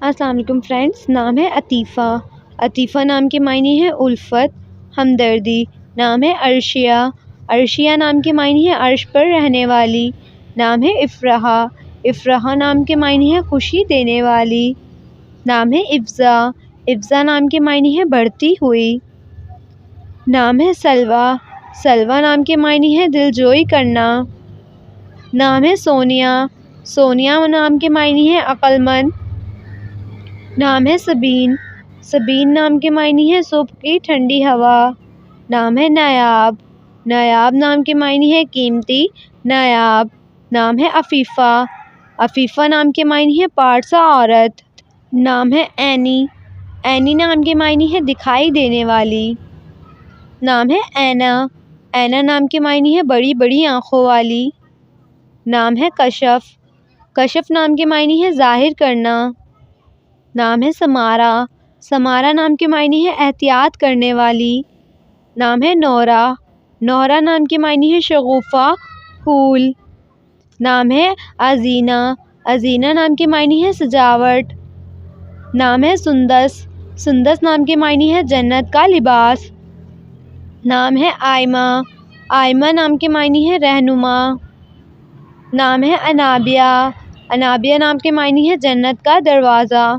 السلام علیکم فرینڈس، نام ہے عطیفہ۔ عطیفہ نام کے معنی ہے الفت، ہمدردی۔ نام ہے عرشیہ۔ عرشیہ نام کے معنی ہے عرش پر رہنے والی۔ نام ہے افراح۔ افراح نام کے معنی ہے خوشی دینے والی۔ نام ہے افضا۔ افضا نام کے معنی ہے بڑھتی ہوئی۔ نام ہے سلویٰ۔ سلویٰ نام کے معنی ہے دلجوئی کرنا۔ نام ہے سونیا۔ سونیا نام کے معنی ہے عقل مند۔ نام ہے سبین۔ سبین نام کے معنی ہے صبح کی ٹھنڈی ہوا۔ نام ہے نایاب۔ نایاب نام کے معنی ہے قیمتی، نایاب۔ نام ہے عفیفہ۔ عفیفہ نام کے معنی ہے پارسا عورت۔ نام ہے عینی۔ عینی نام کے معنی ہے دکھائی دینے والی۔ نام ہے عینہ۔ عینہ نام کے معنی ہے بڑی بڑی آنکھوں والی۔ نام ہے کشف۔ کشف نام کے معنی ہے ظاہر کرنا۔ نام ہے سمارہ۔ سمارہ نام کے معنی ہے احتیاط کرنے والی۔ نام ہے نورہ۔ نورہ نام کے معنی ہے شگوفہ، پھول۔ نام ہے ازینہ۔ ازینہ نام کے معنی ہے سجاوٹ۔ نام ہے سندس۔ سندس نام کے معنی ہے جنت کا لباس۔ نام ہے آئمہ۔ آئمہ نام کے معنی ہے رہنما۔ نام ہے انابیہ۔ انابیہ نام کے معنی ہے جنت کا دروازہ۔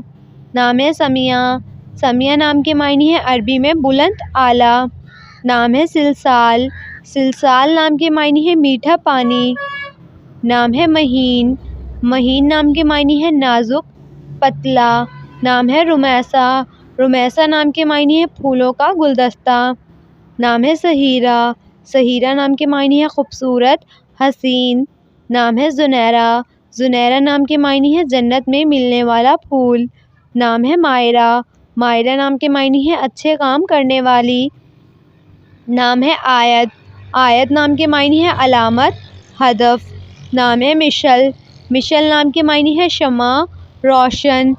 نام ہے سمیہ۔ سمیہ نام کے معنی ہے عربی میں بلند آلا۔ نام ہے سلسال۔ سلسال نام کے معنی ہے میٹھا پانی۔ نام ہے مہین۔ مہین نام کے معنی ہے نازک، پتلا۔ نام ہے رمیسہ۔ رمیسہ نام کے معنی ہے پھولوں کا گلدستہ۔ نام ہے سہیرہ۔ سہیرہ نام کے معنی ہے خوبصورت، حسین۔ نام ہے زنیرہ۔ زنیرہ نام کے معنی ہے جنت میں ملنے والا پھول۔ نام ہے مائرہ۔ مائرہ نام کے معنی ہے اچھے کام کرنے والی۔ نام ہے آیت۔ آیت نام کے معنی ہے علامت، ہدف۔ نام ہے مشل۔ مشل نام کے معنی ہے شمع، روشن۔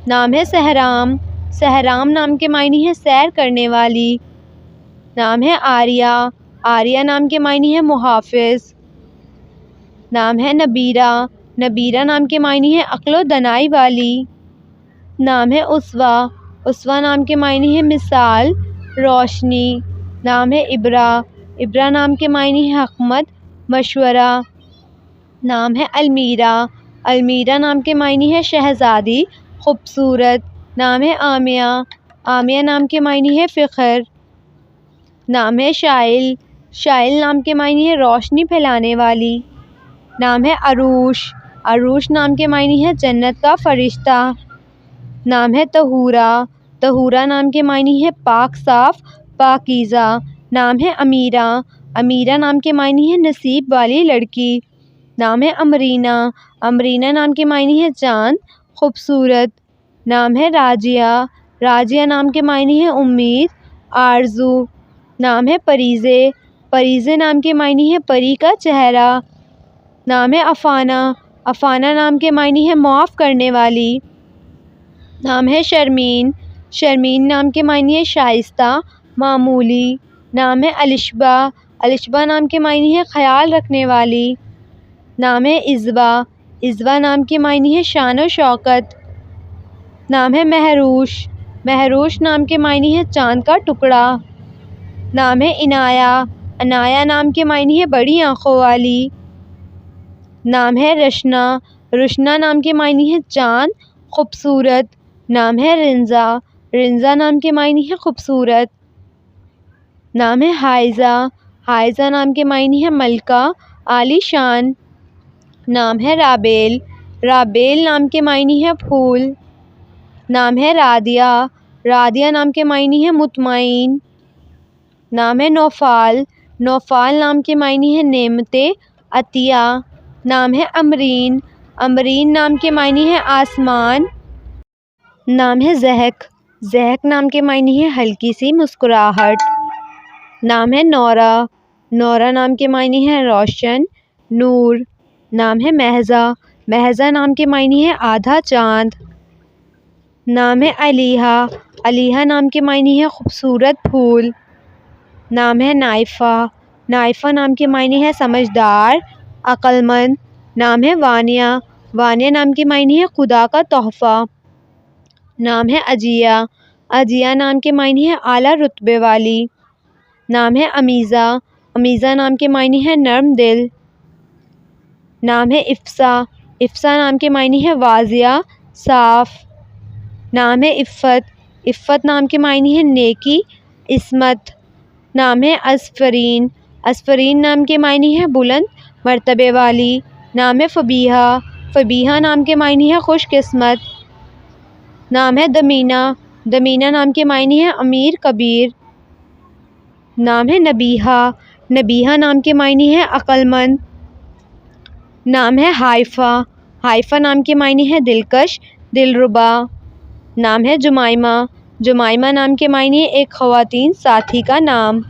نام ہے سہرام۔ سہرام نام کے معنی ہے سیر کرنے والی۔ نام ہے آریہ۔ آریہ نام کے معنی ہے محافظ۔ نام ہے نبیرہ۔ نبیرہ نام کے معنی ہے عقل و دانائی والی۔ نام ہے اسوہ۔ اسوہ نام کے معنی ہے مثال، روشنی۔ نام ہے ابرہ۔ ابرہ نام کے معنی ہے حکمت، مشورہ۔ نام ہے المیرہ۔ المیرہ نام کے معنی ہے شہزادی، خوبصورت۔ نام ہے آمیہ۔ آمیہ نام کے معنی ہے فخر۔ نام ہے شائل۔ شائل نام کے معنی ہے روشنی پھیلانے والی۔ نام ہے عروش۔ عروش نام کے معنی ہے جنت کا فرشتہ۔ نام ہے طہورہ۔ طہورہ نام کے معنی ہے پاک صاف، پاکیزہ۔ نام ہے امیرہ۔ امیرہ نام کے معنی ہے نصیب والی لڑکی۔ نام ہے امرینہ۔ امرینہ نام کے معنی ہے چاند، خوبصورت۔ نام ہے راجیہ۔ راجیہ نام کے معنی ہے امید، آرزو۔ نام ہے پریزے۔ پریزے نام کے معنی ہے پری کا چہرہ۔ نام ہے افانہ۔ افانہ نام کے معنی ہے معاف کرنے والی۔ نام ہے شرمین۔ شرمین نام کے معنی ہے شائستہ، معمولی۔ نام ہے الشبہ۔ الشبہ نام کے معنی ہے خیال رکھنے والی۔ نام ہے عزبہ۔ عزبہ نام کے معنی ہے شان و شوکت۔ نام ہے مہروش۔ مہروش نام کے معنی ہے چاند کا ٹکڑا۔ نام ہے عنایہ۔ عنایہ نام کے معنی ہے بڑی آنکھوں والی۔ نام ہے رشنا۔ رشنا نام کے معنی ہے چاند، خوبصورت۔ نام ہے رنزا۔ رنزا نام کے معنی ہے خوبصورت۔ نام ہے حائزہ۔ حائزہ نام کے معنی ہے ملکہ، عالی شان۔ نام ہے رابیل۔ رابیل نام کے معنی ہے پھول۔ نام ہے رادیہ۔ رادیہ نام کے معنی ہے مطمئن۔ نام ہے نوفال۔ نوفال نام کے معنی ہے نعمتیں، عطیہ۔ نام ہے امرین۔ امرین نام کے معنی ہے آسمان۔ نام ہے ضحک۔ ضحک نام کے معنی ہے ہلکی سی مسکراہٹ۔ نام ہے نورہ۔ نورہ نام کے معنی ہے روشن، نور۔ نام ہے مہضہ۔ مہضہ نام کے معنی ہے آدھا چاند۔ نام ہے علیہا۔ علیہا نام کے معنی ہے خوبصورت پھول۔ نام ہے نائفہ۔ نائفہ نام کے معنی ہے سمجھدار، عقل مند۔ نام ہے وانیہ۔ وانیہ نام کے معنی ہے خدا کا تحفہ۔ نام ہے عجیہ، عجیہ نام کے معنی ہے اعلیٰ رتبے والی۔ نام ہے امیزہ، امیزہ نام کے معنی ہے نرم دل۔ نام ہے افسا، افسا نام کے معنی ہے واضح، صاف۔ نام ہے عفت، عفت نام کے معنی ہے نیکی، عصمت۔ نام ہے عصفرین، عصفرین نام کے معنی ہے بلند مرتبے والی۔ نام ہے فبیہہ، فبیہہ نام کے معنی ہے خوش قسمت۔ نام ہے دمینہ، دمینہ نام کے معنی ہے امیر کبیر۔ نام ہے نبیہہ، نبیہہ نام کے معنی ہے عقل مند۔ نام ہے ہائفہ، ہائفہ نام کے معنی ہے دلکش، دلربا۔ نام ہے جمائمہ، جمائمہ نام کے معنی ہے ایک خواتین ساتھی کا نام۔